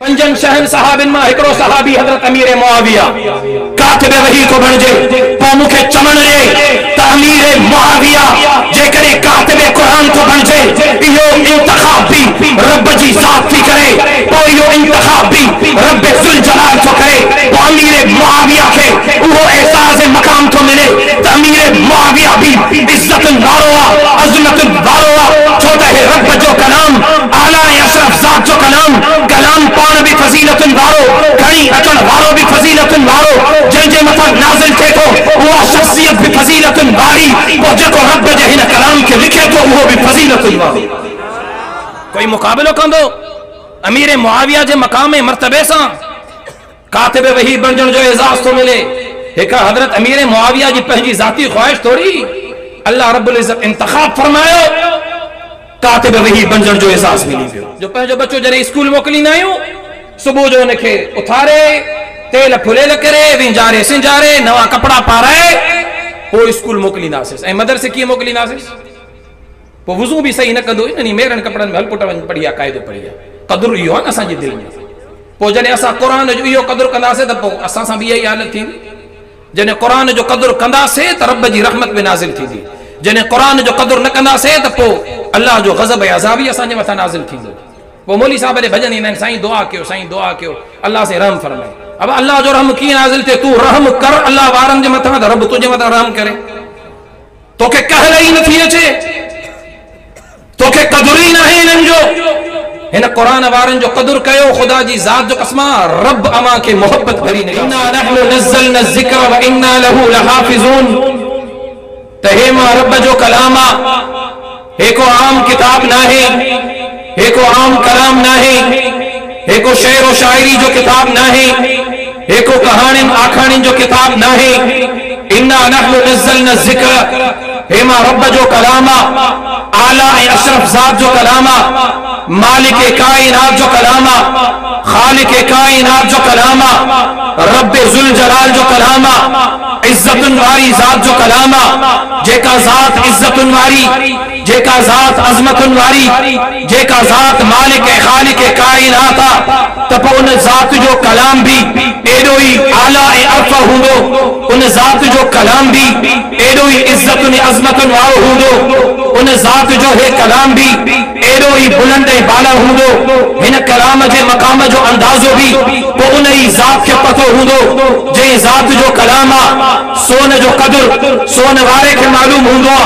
पंजन शहन सहाबिन मां हिकड़ो सहाबी हजरत अमीर मुआविया कातिब वही को बणजे पो मुखे चमन रे त अमीर मुआविया जेकरे कातिब कुरान को बणजे इहो इंतखाब भी रब जी जात थी करे पो इहो इंतखाब भी रब जुल जलाल तो करे पो अमीर मुआविया के वो एहसास मकाम तो मिले त अमीर मुआविया भी इज्जत वारो अजमत वारो छो त रब जो कलाम आला अशरफ जात जो कलाम कलाम भी फजीलत वारो घणी अचण वारो भी फजीलत वारो जंहिंजे मथां नाज़िल थे तो वो शख्सियत भी फजीलत वारी वो जेको रब जे हिन कलाम के लिखे तो वो भी फजीलत वारी कोई मुकाबलो कंदो अमीर मुआविया जे मकाम मर्तबे सां कातिब वही बणजण जो एजाज़ तो मिले एक हजरत अमीर मुआविया जी पंहिंजी ज़ाती ख्वाहिश थोड़ी अल्लाह रब्बुल इज्जत इंतखाब फरमायो कातिब वही बणजण जो एजाज़ मिली वियो जो पंहिंजो बच्चो जॾहिं स्कूल मोकिलींदा आहियूं सुबह जो उनके उथारे तेल फुलेल करे विंजारे सिंजारे नवा कपड़ा पाराए वो स्कूल मोकिलींदासीं ऐं मदरसे कीअं मोकिलींदासीं पोइ वुज़ू भी सही न कंदो इन मेरन कपड़न में हल पुट वञ पढ़िया कायदो पढ़िया कदुरु इहो आहे न असांजी दिलि में पोइ जॾहिं असां क़ुरान जो इहो कदुरु कंदासीं त पोइ असां सां बि इहा ई हालत थींदी जॾहिं क़ुरान जो कदुरु कंदासीं त रब जी रहमत में नाज़िल थींदी जॾहिं क़ुरान जो कदुरु न कंदासीं त पोइ अल्लाह जो ग़ज़ब ऐं अज़ाब ई असांजे मथां नाज़िल थींदो वो मौली साहब ने भजन ईंदा आहिनि साईं दुआ कयो अल्लाह से रहम फरमाए अब अल्लाह जो रहम कीअं नाज़िल थिए तू रहम कर अल्लाह वारनि जे मथां त रब तुंहिंजे मथां रहम करे तोखे कहल ई नथी अचे तोखे कदुर ई नाहे हिननि जो हिन क़ुरान वारनि जो कदुर कयो खुदा जी ज़ात जो कसम रब अमा खे मोहब्बत भरी न इन्ना नहनु नज़्ज़लना ज़िक्र व इन्ना लहू लहाफ़िज़ून त हे मां रब जो कलाम आहे एको आम किताब नाहे एको आम कलाम नाहे एको शेर व शायरी जो किताब नाहे एको कहानी आखानी जो किताब नाहे इन्ना नहनु नज़्ज़लना ज़िक्र हे मां रब जो कलाम आला ए अशरफ जात जो कलाम मालिक कायनात जो कलाम खालिक कायनात जो कलाम रब जुल जलाल जो कलाम इज्जतुन वारी जात जो कलाम जेका जात इज्जतुन वारी जेका जात अजमतुन वारी जेका जात मालिक खालिक कायनात त पोइ उन जात जो कलाम भी एडो ही आला ए अरफा हूंदो उन जात जो कलाम भी एडो ही इज्जतुन अजमतुन वारो हूंदो उन जात जो है कलाम भी एडो ही बुलंद ए बाला हूंदो हिन कलाम जे मकाम जो अंदाज़ो भी पोइ उन ही जात के पतो हूंदो जे जात जो कलाम सोन जो कदुर सोन वारे के मालूम हूंदो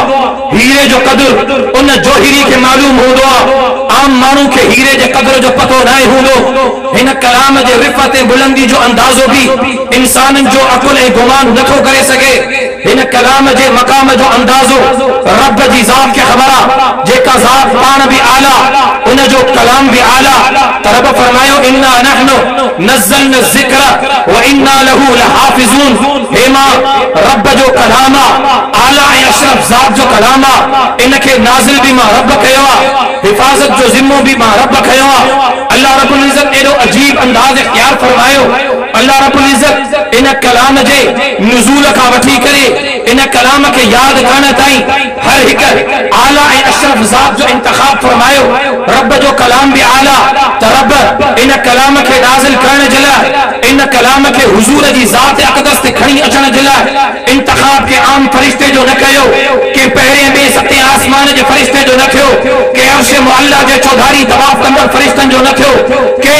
हीरे जो कदुर उन जोहिरी के मालूम हूंदो आम मानू के हीरे जे कदर जो पतो न हूंदो हिन कलाम जे रिफ़त बुलंदी जो अंदाज़ो भी इंसान जो अकुल ए गुमान नथो करे सके हिन कलाम जे मकाम जो अंदाज़ो रब जी ज़ात के ख़बर जेका ज़ात पान भी आला उन जो कलाम भी आला त रब फरमायो इन्ना नहनु नज़्ज़लना ज़िक्र व इन्ना लहू लहाफ़िज़ून हे मां रब जो कलाम आला ए अशरफ ज़ात जो कलाम इनके नाज़िल भी मां रब कयो हिफाजत जो जिम्मो भी मां रब कयो अल्लाह रब्बुल इज्जत एडो अजीब अंदाज इख्तियार फरमायो अल्लाह रब्बुल इज्जत इन कलाम जे नुज़ूल का वठी करे इन कलाम के याद करण ताई हर एक आला ए अशरफ ज़ात जो इंतखाब फरमायो रब जो कलाम भी आला त रब इन कलाम के नाज़िल करण जे लाइ इन कलाम के हुजूर जी ज़ात अक़दस ते खणी अचण जे लाइ इंतखाब के आम फरिश्ते जो न कयो के पहिरें बे सते आसमान जे फरिश्ते जो न थियो के अर्श मुअल्ला जे चौधारी तवाफ कंदड़ फरिश्तन जो न थियो के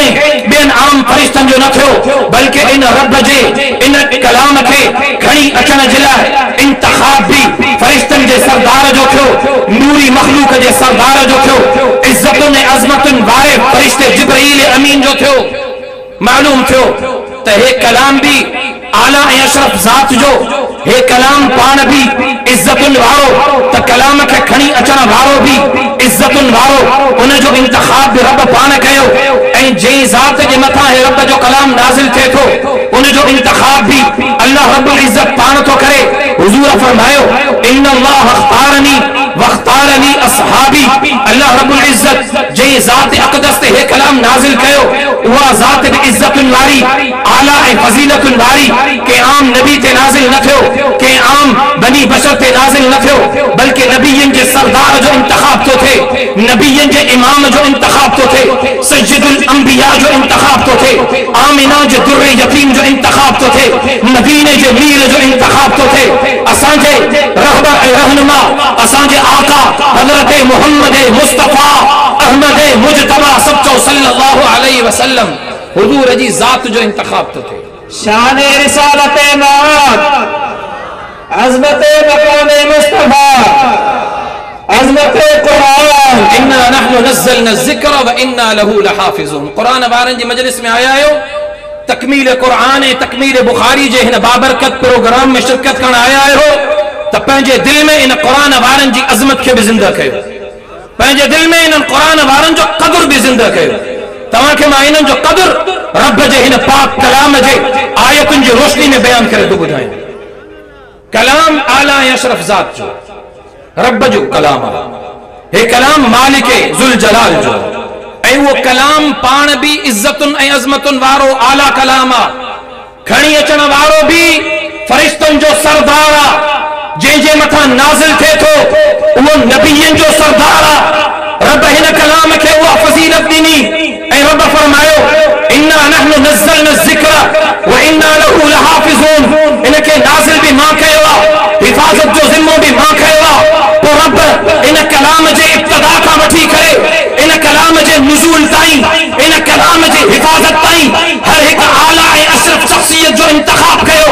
बेन आम फरिश्तन जो न थियो बल्कि इन रब जे इन कलाम के खणी अचण जे लाइ इंतखाब भी फरिश्तन जे सरदार जो थियो नूरी मखलूक जे सरदार जो थियो इज्जतुन अजमतुन वारे फरिश्ते जिब्रील अमीन जो थियो मालूम थियो त हे कलाम भी आला ए अशरफ जात जो हे कलाम पान भी इज्जतुन वारो त कलाम के खणी अचण वारो भी इज्जतुन वारो उन जो इंतखाब भी रब पान कयो ऐं जे जात जे मथा है रब जो कलाम नाज़िल थे तो उन जो इंतखाब भी अल्लाह रब्बुल इज्जत पान तो करे हुजूर फरमायो इन्नल्लाह अख्तारनी वख्तारनी अस्हाबी अल्लाह रब्बुल इज्जत जे जात अक़दस ते हे कलाम नाज़िल कयो उहा जात भी इज्जतुन वारी आला ए फजीलतुन वारी के आम नबी ते नाज़िल न थियो के आम बनी बशर ते नाज़िल न थियो बल्कि नबीयन जे सरदार जो इंतखाब तो थे नबीयन जे इमाम जो इंतखाब तो थे सय्यदुल अंबिया जो इंतखाब तो आमिना जो दुर्रे यतीम जो इंतखाब तो थे, मदीने जो मीर जो इंतखाब तो थे, असांजे रहनुमा असांजे आका हजरत मोहम्मद मुस्तफा अहमद मुजतबा सच्चो सल्लल्लाहु अलैहि वसल्लम हुजूर जी जात जो इंतखाब तो थे। शान रिसालत नात, अज़मत मकाम मुस्तफा, अज़मत कुरान, इन्ना नहनु नज़्ज़लना ज़िक्र व इन्ना लहू लहाफ़िज़ून। कुरान वारन जी मजलिस में आया आयो, तकमील कुरान तकमील बुखारी जे हिन बाबरकत प्रोग्राम में शिरकत करण आया हो, तो पंहिंजे दिल में इन कुरान वारन जी अज़मत के भी जिंदा कयो, पंहिंजे दिल में इन कुरान वारन जो कदर भी जिंदा कयो। तव्हांखे मां इन्हनि जो कदर रब जे हिन पाक कलाम जे आयतुनि जी रोशनी में बयान करे थो ॿुधायां। कलाम आला ऐं अशरफ ज़ात जो रब जो कलाम आहे, हे कलाम मालिक ज़ुल जलाल जो, ऐं उहो कलाम पाण भी इज्जतुनि ऐं अज़मतुनि वारो आला कलाम आहे। खणी अचण वारो भी फरिश्तनि जो सरदार आहे, जंहिंजे मथां नाज़िल थिए थो उहो नबियनि जो सरदार आहे। रब हिन कलाम खे उहा फज़ीलत ॾिनी ऐं रब फरमायो इन्ना नहनु नज़्ज़लना ज़िक्र व इन्ना लहू लहाफ़िज़ून। इनखे नाज़िल भी मां कयो आहे, हिफ़ाज़त जो ज़िम्मो भी मां खयो आहे। पोइ रब इन कलाम जे इब्तिदा खां वठी करे इन कलाम जे नुज़ूल ताईं, इन कलाम जे हिफ़ाज़त ताईं हर हिकु आला ऐं अशरफ शख़्सियत जो इंतखाब कयो।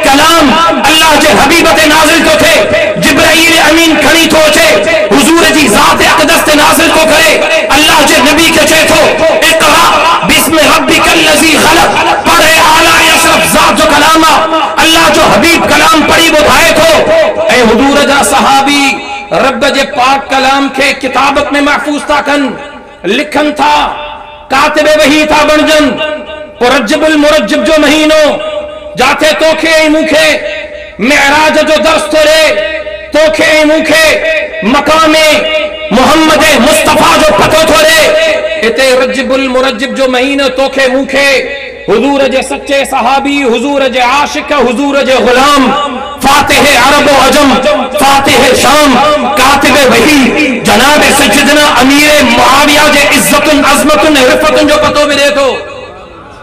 कलाम अल्लाह जे हबीब ते नाज़िल थो थिए, जिब्राईल अमीन खणी थो अचे, हुज़ूर जी ज़ात अक़दस ते नाज़िल थो करे। अल्लाह जे नबी खे चए थो इक़रा बिस्मि रब्बिकल लज़ी ख़लक़, पढ़े आला ऐं अशरफ ज़ात जो कलाम आहे। अल्लाह जो हबीब कलाम पढ़ी ॿुधाए थो, ऐं हुज़ूर जा सहाबी रब जे पाक कलाम के किताबत में महफूज था कन, लिखन था, कातिबे वही था बणजन। रजबुल मुरज्जब जो महीनो जाते तोखे ऐं मूंखे मेराज जो दर्स थो रे, तोखे ऐं मूंखे मकामे मोहम्मद मुस्तफा जो पतो थो रे। इते रजबुल मुरज्जब जो महीनो तोखे मूंखे हुजूर जे सच्चे सहाबी, हुजूर जे आशिक, हुजूर जे गुलाम, फातिह अरब व अजम, फातिह शाम, कातिबे वही जनाब सज्जदना अमीर मुआविया जे इज्जतुन अज़मतुन रिफ़तुन जो पतो भी दे थो।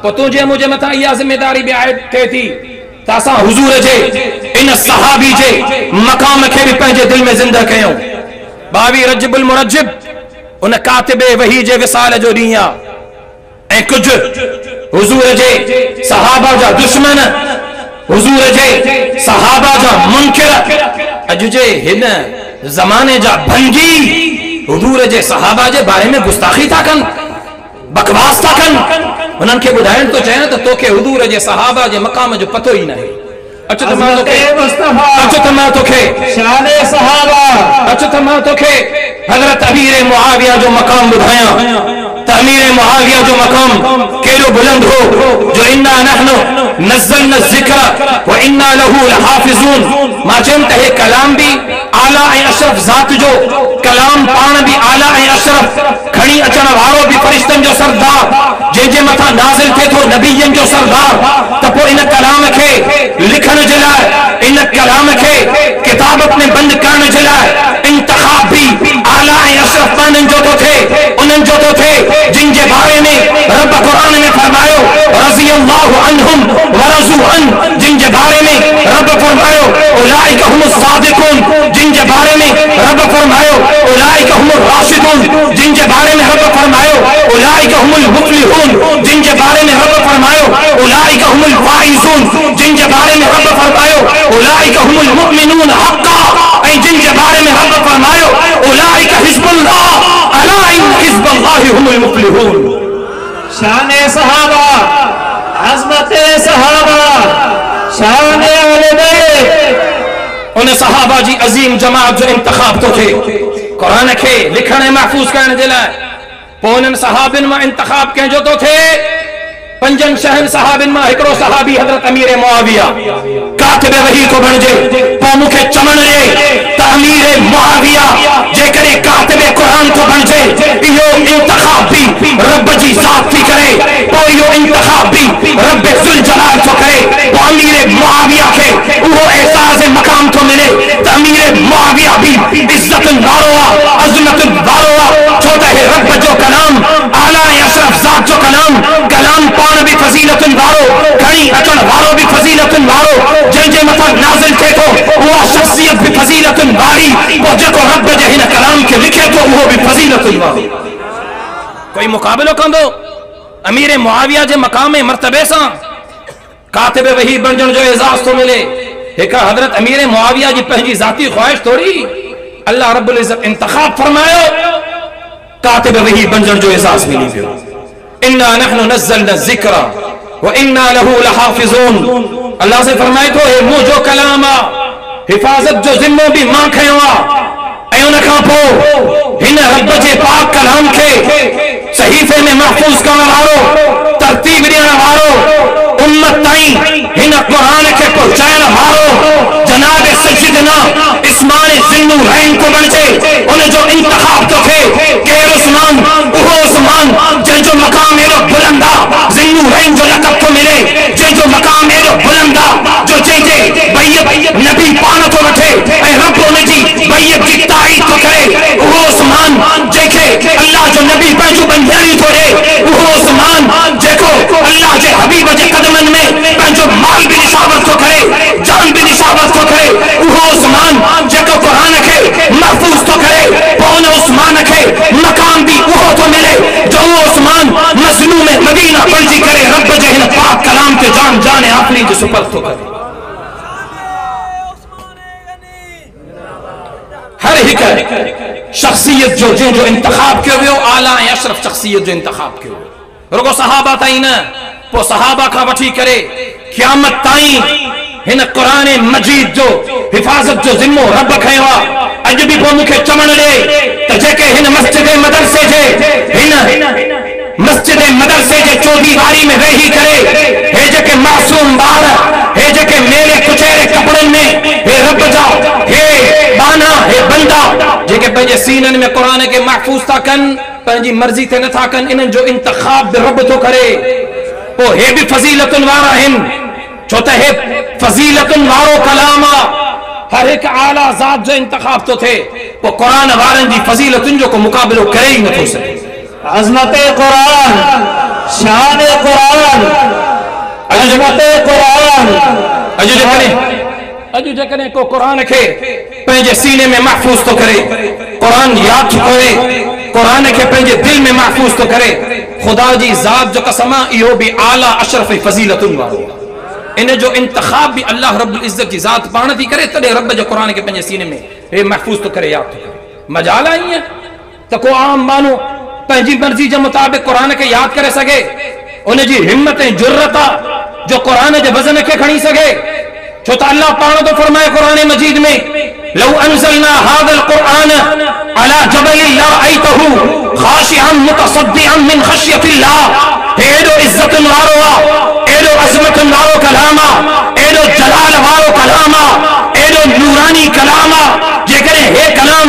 पतो जे मुझे मथा इहा जिम्मेदारी भी आयत थिए थी त असां हुजूर जे इन सहाबी जे मकाम खे भी पंहिंजे दिल में जिंदा कयूं। 22 रजबुल मुरज्जब उन कातिबे वही जे विसाल जो ॾींहुं आहे, ऐं कुछ हुजूर जे सहाबा जा दुश्मन, हुजूर जे सहाबा जा मुनकिर, अॼु जे हिन ज़माने जा भंगी हुजूर जे सहाबा जे बारे में गुस्ताखी था कनि, बकवास था कनि। उन्हनि खे ॿुधाइण थो चाहियां त तोखे हुजूर जे सहाबा जे मक़ाम जो पतो ई न आहे। अच त मां तोखे, अच त मां तोखे शान सहाबा, अच त मां तोखे हज़रत अमीर मुआविया जो मक़ाम ॿुधायां त अमीर मुआविया जो मक़ाम केॾो बुलंद हो, जो इन्ना नहनु नज़्ज़लना ज़िक्र व इन्ना लहू लहाफ़िज़ून। मां चयुमि त हे कलाम भी आला ऐं अशरफ ज़ात जो कलाम, पाण भी आला ऐं अशरफ, खणी अचण वारो भी फरिश्तनि जो सरदार, जंहिंजे मथां नाज़िल थिए थो नबियनि जो सरदार। त पोइ इन कलाम खे लिखण जे लाइ, इन कलाम खे किताबत में बंदि करण जे लाइ इंतखाब भी आला ऐं अशरफ माण्हुनि जो थो थिए, उन्हनि जो थो थिए जिन जे बारे में रब कुरान में फरमायो रज़ियल्लाहु अन्हुम व रज़ू अन, जिन जे बारे में रब फरमायो उलाइका हुमुस सादिकून, जिन जे बारे में रब फरमायो उलाइका हुमुर राशिदून, जिन जे बारे में रब फरमायो उलाइका हुमुल मुफ़्लिहून, जिन जे बारे में रब फरमायो उलाइका हुमुल फाइज़ून, जिन जे बारे में रब फरमायो उलाइका हुमुल मुमिनून हक़्क़ा, ऐं जिन जे बारे में रब फरमायो उलाइका हिज़्बुल्लाह अला इन हिज़्बुल्लाहि हुमुल मुफ़्लिहून। शान सहाबा, अज़मत सहाबा, शान अहले बैत। उन सहाबा जी अजीम जमात जो इंतखाब तो थे कुरान के लिखण ऐं महफूज़ करण जे लाइ। पोइ उन्हनि सहाबिन मां इंतखाब कंहिंजो तो थे, 5 शहन सहाबिन मां हिकिड़ो सहाबी हज़रत अमीर मुआविया कातिबे वही को बणिजे। पोइ मूंखे चवण ॾे त अमीर मुआविया जेकॾहिं कातिबे कुरान तो बणिजे, इहो इंतखाब भी रब जी ज़ात थी करे, पोइ इहो इंतखाब भी रब ज़ुल जलाल थो करे। पोइ अमीर मुआविया खे उहो एहसास मक़ाम थो मिले त अमीर मुआविया भी इज़्ज़तुन वारो आहे, अज़मतुन वारो आहे, छो त हे रब जो कलाम आला ऐं अशरफ ज़ात जो कलाम, कलाम पाण भी फज़ीलतुनि वारो, खणी अचण वारो भी फज़ीलतुनि वारो, जंहिंजे मथां नाज़िल थिए थो उहा शख़्सियत भी फज़ीलतुनि वारी, पोइ जेको रब जे हिन कलाम खे लिखे थो उहो भी फज़ीलतुनि वारो। कोई मुक़ाबिलो कंदो अमीर मुआविया जे मक़ाम मर्तबे सां? कातिब वही बणजण जो एज़ाज़ थो मिले। हिक हज़रत अमीर मुआविया जी पंहिंजी ज़ाती ख़्वाहिश थोड़ी, अल्लाह रब्बुल इज़्ज़त इंतख़ाब फरमायो, कातिब वही बणजण जो एज़ाज़ मिली पियो। इन्ना नहनु नज़्ज़लना ज़िक्रा व इन्ना लहू लहाफ़िज़ून। अल्लाह से फरमाए थो हे मुंहिंजो कलाम आ, हिफ़ाज़त जो ज़िम्मो भी मां खयो आ, ऐं उन खां पोइ हिन रब जे पाक कलाम खे सहीफ़े में महफ़ूज़ करण वारो, तरतीब ॾियण वारो, उम्मत ताईं हिन क़ुरान खे पहुचाइण वारो जनाब सय्यदना इस्माइल ज़िन्नुरैन को बणिजे। उन जो इंतख़ाब तो थे केरु उस्मान, उहो उस्मान जंहिंजो मक़ाम एॾो बुलंद आ, ज़िन्नुरैन जो लक़ब थो मिले, जंहिंजो मक़ाम एॾो बुलंद आ जो जंहिंजे बैयत नबी पाण थो वठे ऐं रब उनजी बैयत जी ताईद थो करे। उहो उस्मान जंहिंखे अल्लाह जो नबी पंहिंजो बंधियाणी थो ॾे, उहो उस्मान जेको अल्लाह जे हबीब जे कदमनि में पंहिंजो माल भी निशावर थो करे, जान भी निशावर थो करे। उहो उस्मान जेको क़ुरान खे महफूज़ थो करे, पोइ उन उस्मान खे मक़ाम भी उहो थो मिले जो उहो उस्मान मज़लूम मदीना बणिजी करे रब जे हिन पाक कलाम ते जान जान आफ़रीन जो सुपुर्द थो करे। हर हिक शख्सियत जो जंहिंजो इंतख़ाब कयो वियो आला ऐं अशरफ शख्सियत जो इंतख़ाब कयो वियो, रुगो सहाबा ताईं न, पोइ सहाबा खां वठी करे क़यामत ताईं हिन क़ुरान मजीद जो हिफ़ाज़त जो ज़िम्मो रब खयो आहे। अॼु भी पोइ मूंखे चवण ॾे त जेके हिन मस्जिद मदरसे जे हिन मस्जिद मदरसे जे चौदीवारी में वेही करे हे जेके मासूम ॿार, हे जेके मेले कुचेरे कपड़नि में हे रब जा हे बाना हे बंदा जेके पंहिंजे सीननि में क़ुरान खे महफूज़ था कनि, पंहिंजी मर्ज़ी ते नथा कनि, इन्हनि जो इंतख़ाब बि रब थो करे। पोइ हे भी फज़ीलतुनि वारा आहिनि, छो त हे फज़ीलतुनि वारो कलाम आहे। हर हिक आला ज़ात जो इंतख़ाब तो थे, पोइ क़ुरान वारनि जी फज़ीलतुनि जो को मुक़ाबिलो करे ही नथो सघे। अज़मत क़ुरान, शान क़ुरान, अज़मत क़ुरान। अॼु जेकॾहिं को क़ुरान खे पंहिंजे सीने में महफूज़ तो करे, क़ुरान याद थो करे, क़ुरान खे पंहिंजे दिल में महफूज़ तो करे, खुदा जी ज़ात जो कसम आहे इहो भी आला अशरफ फज़ीलतुनि वारो। इन जो इंतख़ाब भी अल्लाह रब्बुल इज़्ज़त जी ज़ात पाण थी करे, तॾहिं रब जो क़ुरान खे पंहिंजे सीने में हे महफूज़ तो करे, याद तो करे। मजाल आहे ईअं त को आम माण्हू पंहिंजी मर्ज़ी जे मुताबिक़ क़ुरान खे याद करे सघे? उन जी हिम्मत ऐं जुर्रत आहे जो क़ुरान जे वज़न खे खणी सघे, छो त अल्लाह पाण तो फरमाए क़ुरान मजीद में लौ अनज़लना हाज़ल क़ुरआन अला जबलिन लरअयतहु खाशिअन मुतसद्दिअन मिन खश्यतिल्लाह। एॾो इज़्ज़तुनि वारो आहे, एॾो अज़मतुनि वारो कलाम आहे, एॾो जलाल वारो कलाम आहे, एॾो नूरानी कलाम आहे। जेकॾहिं हे कलाम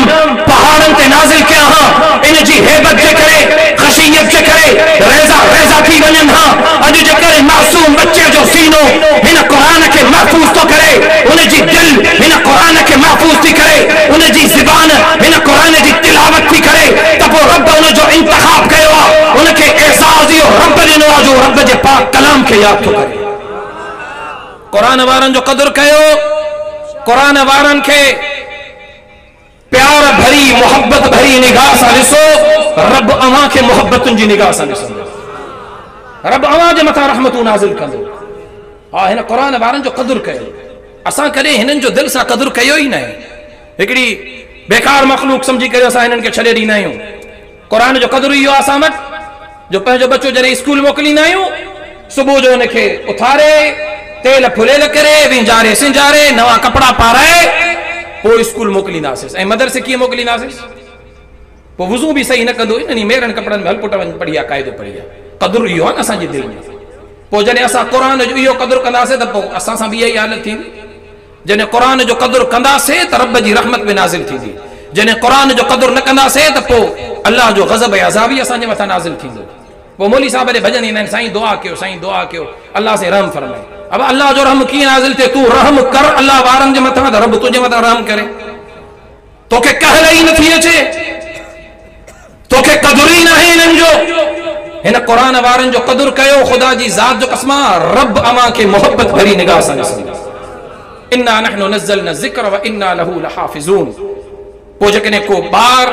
पहाड़नि ते नाज़िल कया हा, इन जी हेबत जे करे, ख़शियत जे करे रेज़ा रेज़ा थी वञनि हा। अॼु जेकॾहिं मासूम बच्चे जो सीनो हिन क़ुरान खे महफूज़ तो करे, उन जी दिल हिन क़ुरान खे महफूज़ थी करे, उन जी ज़बान हिन क़ुरान जी तिलावत थी करे, त पोइ रब उन जो इंतख़ाब कयो आहे, उनखे एज़ाज़ इहो रब ॾिनो आहे जो रब जे पाक कलाम खे यादि थो करे। क़ुरान वारनि जो क़दुरु कयो, क़ुरान वारनि खे प्यार भरी मोहब्बत भरी निगाह सां ॾिसो, रब अव्हां खे मोहब्बतुनि जी निगाह सां ॾिसंदो, रब अव्हां जे मथां रहमतूं नाज़िल कंदो। हा, हिन क़ुरान वारनि जो क़दुरु कयो। असां कॾहिं हिननि जो दिल सां क़दुरु कयो ई न आहे। हिकिड़ी बेकार मख़लूक सम्झी करे असां हिननि खे छॾे ॾींदा आहियूं। क़ुरान जो क़दुरु इहो आहे असां वटि जो पंहिंजो बच्चो जॾहिं स्कूल मोकिलींदा आहियूं, सुबुह जो हुनखे उथारे तेल फुलेल करे विंजारे सिंजारे नवां कपिड़ा पाराए पोइ स्कूल मोकिलींदासीं। ऐं मदरसे कीअं मोकिलींदासीं? पोइ वुज़ू बि सही न कंदो, इन मेरनि कपिड़नि में हल पुट वञ पढ़ी आहे, क़ाइदो पढ़ी आहे। क़दुरु इहो आहे न असांजी दिलि में। पोइ जॾहिं असां क़ुरान जो इहो क़दुरु कंदासीं त पोइ असां सां बि इहा ई हालत थींदी। जॾहिं क़ुरान जो क़दुरु कंदासीं त रब जी रहमत में नाज़िल थींदी। जॾहिं क़ुरान जो क़दुरु न कंदासीं त पोइ अल्लाह जो ग़ज़ब ऐं अज़ाब ई असांजे मथां नाज़िल थींदो। पोइ मौली साहब ॾे भॼन ईंदा आहिनि, साईं दुआ कयो, साईं दुआ कयो, अल्लाह से रहम फरमाए। अब अल्लाह जो रहम कीअं नाज़िल थिए? तूं रहम कर अल्लाह वारनि जे मथां त रब तुंहिंजे मथां रहम करे। तोखे कहल ई नथी अचे, तोखे क़दुरु ई न आहे हिननि जो। हिन कुरान वारनि जो क़दुर कयो ख़ुदा जी ज़ात जो कसम रब अमा के मोहब्बत भरी निगाह सां ॾिसंदो इन्ना नहनु नज़्ज़लना ज़िक्र व इन्ना लहू लहाफ़िज़ून पोइ जेकॾहिं को ॿार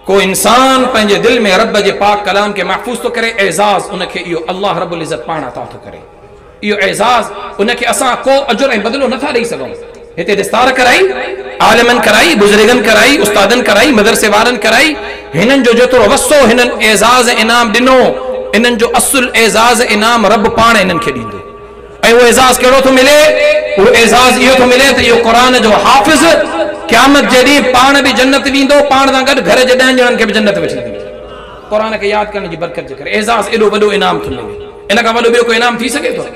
को इंसान पंहिंजे दिल में रब जे पाक कलाम के महफूज़ तो करे एज़ाज़ उनखे इहो अल्लाह रब्बुल इज़्ज़त पाण अता थो करे इहो एज़ाज़ उनखे असां को अजुर ऐं बदिलो नथा ॾेई सघूं हिते दिस्तार कराई आलिमनि कराई बुज़ुर्गनि कराई उस्तादनि कराई मदरसे वारनि कराई हिननि जो जेतिरो वसो हिननि एज़ाज़ इनाम ॾिनो इन्हनि जो असुल एज़ाज़ इनाम रब पाण इन्हनि खे ॾींदो ऐं उहो एज़ाज़ कहिड़ो थो मिले उहो एज़ाज़ इहो थो मिले त इहो क़ुरान जो हाफ़िज़ क़यामत जे ॾींहुं पाण बि जन्नत वेंदो पाण सां गॾु घर जे 10 ॼणनि खे बि जन्नत वठी ॾींदो क़ुरान खे यादि करण जी बरकत जे करे एज़ाज़ एॾो वॾो इनाम थो मिले इन खां वॾो ॿियो कोई इनाम थी सघे थो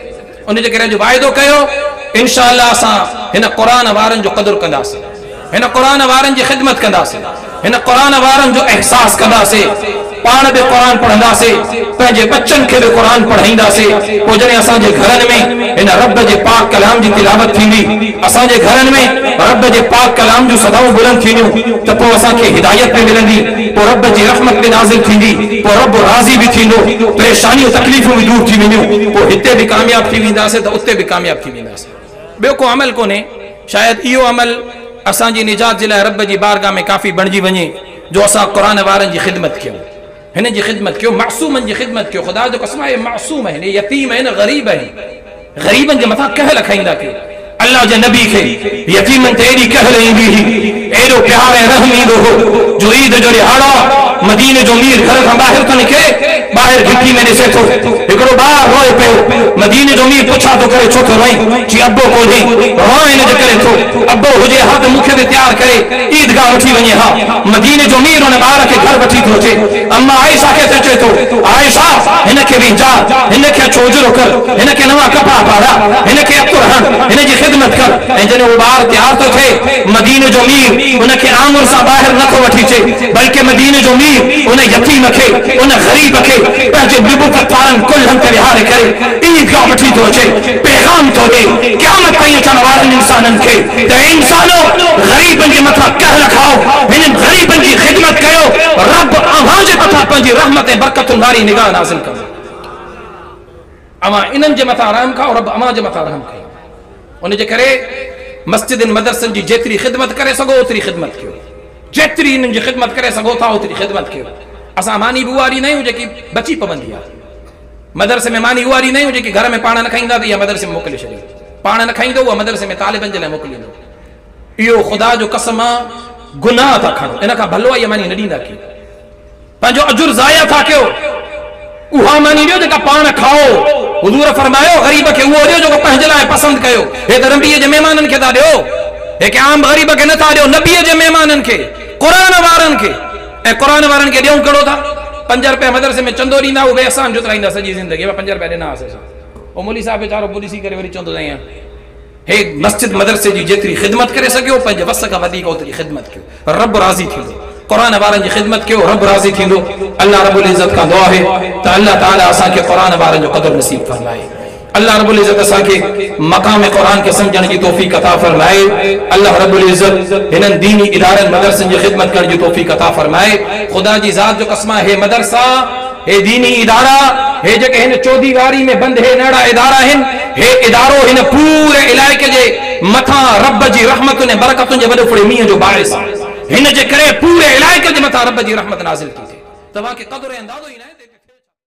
उन जे करे जो वाइदो कयो इंशा अल्लाह असां हिन क़ुरान वारनि जो क़दुरु कंदासीं हिन क़ुरान वारनि जी ख़िदमत कंदासीं हिन क़ुरान वारनि जो एहसास कंदासीं पाण बि क़ुरान पढ़ंदासीं पंहिंजे बच्चनि खे बि क़ुरान पढ़ाईंदासीं पोइ जॾहिं असांजे घरनि में हिन रब जे पाक कलाम जी तिलावत थींदी असांजे घरनि में रब जे पाक कलाम जूं सदाऊं बुलंद थींदियूं त पोइ असांखे हिदायत बि मिलंदी पोइ रब जी रहमत बि नाज़िल थींदी पोइ रब राज़ी बि थींदो परेशानियूं तकलीफ़ूं बि दूर थी वेंदियूं पोइ हिते बि कामयाब थी वेंदासीं त उते बि कामयाब थी वेंदासीं ॿियो को अमल कोन्हे शायदि इहो अमल असांजी निजात जे लाइ रब जी बारगाह में काफ़ी बणिजी वञे जो असां क़ुरान वारनि जी ख़िदमत कयूं हिन जी ख़िदमत कयो मासूमनि जी ख़िदमत कयो ख़ुदा जो कसम आहे मासूम आहिनि यतीम आहिनि ग़रीब आहिनि ग़रीबनि जे मथां कहल खाईंदा कयो अल्लाह जे नबी खे यतीमनि ते एॾी कहल ईंदी हुई एॾो प्यार ऐं रहम ईंदो हो जो ईद जो ॾिहाड़ो मदीने जो मीर घर खां ॿाहिरि थो निकिरे ॿाहिरि घिटी में ॾिसे थो हिकिड़ो ॿार रोए पियो मदीने जो मीर पुछा थो करे छो थो रोई चई अब्बो कोन्हे रोए इन जे करे थो अब्बो हुजे हा त मूंखे बि तयारु करे ईदगाह वठी वञे हा मदीने जो मीर हुन ॿार खे घर वठी थो अचे अम्मा आयशा खे चए थो आयशा हिन खे बि जा हिन खे छोजरो कर हिन खे नवां कपिड़ा पाड़ा हिन खे अतुर हण हिन जी ख़िदमत कर ऐं जॾहिं उहो ॿार तयारु थो थिए मदीने जो मीर उनखे आमुर सां ॿाहिरि नथो वठी अचे बल्कि मदीने जो मीर उन यतीम खे उन ग़रीब खे पंहिंजे बिबुकत वारनि कुल्हनि ते विहारे करे ईदगाह वठी थो अचे पैगाम थो ॾे क़यामत ताईं अचण वारनि इंसाननि खे त इंसानो ग़रीबनि जे मथां कहर खाओ हिननि ग़रीबनि जी ख़िदमत कयो रब अव्हां जे मथां पंहिंजी रहमत ऐं बरकतुनि वारी निगाह नाज़िल कंदो अव्हां इन्हनि जे मथां रहम खाओ रब अव्हां जे मथां रहम कयो उन जे करे मस्जिदनि मदरसनि जी जेतिरी ख़िदमत करे सघो ओतिरी ख़िदमत कयो जेतिरी इन्हनि जी ख़िदमत करे सघो था ओतिरी ख़िदमत कयो असां मानी बि उहा ॾींदा आहियूं जेकी बची पवंदी आहे मदरसे में मानी उहा ॾींदा आहियूं जेकी घर में पाण न खाईंदा त इहा मदरसे में मोकिले छॾियो पाण न खाईंदो उहा मदरसे में तालिबनि जे लाइ मोकिलींदो इहो ख़ुदा जो कसम आहे गुनाह था खणो इन खां भलो इहा मानी न ॾींदा कयो पंहिंजो अजुर ज़ाया था कयो उहा मानी ॾियो जेका पाण खाओ हुज़ूर फरमायो ग़रीब खे उहो ॾियो जेको पंहिंजे लाइ पसंदि कयो हे त नबीअ जे महिमाननि खे था ॾियो हे के आम ग़रीब खे नथा ॾियो नबीअ जे महिमाननि खे क़ुरान वारनि खे ऐं क़ुरान वारनि खे ॾियूं कहिड़ो था 5 रुपया मदरसे में चंदो ॾींदा उहे असां जुतराईंदा सॼी ज़िंदगी 5 रुपया ॾिना हुआसीं असां उहो मौली साहिब वीचारो ॾिसी करे वरी चवंदो साईं हे मस्जिद मदरसे जी जेतिरी ख़िदमत करे सघियो पंहिंजे वस खां वधीक ओतिरी ख़िदमत कयो रब राज़ी थींदो क़ुरान वारनि जी ख़िदमत कयो रब राज़ी थींदो अल्लाह रब्बुल इज़्ज़त खां दुआ आहे त अल्लाह ताला असांखे क़ुरान वारनि जो क़दुरु नसीब फरमाए अल्लाह रब्बुल इज़्ज़त असांखे मक़ाम क़ुरान खे सम्झण जी तौफ़ीक़ अता फरमाए अल्लाह रब्बुल इज़्ज़त हिननि दीनी इदारनि मदरसनि जी ख़िदमत करण जी तौफ़ीक़ अता फरमाए ख़ुदा जी ज़ात जो कसम हे मदरसा हे दीनी इदारा हे जेके हिन चौधी वारी में बंद हे नड़ा इदारा आहिनि हे इदारो हिन पूरे इलाइक़े जे मथां रब जी रहमतुनि ऐं बरकतुनि जे वॾे फुड़े मींहं जो बारिश हिन जे करे पूरे इलाइक़े जे मथां रब जी रहमत नाज़िल थी थिए तव्हांखे क़दुरु ऐं अंदाज़ो ई न आहे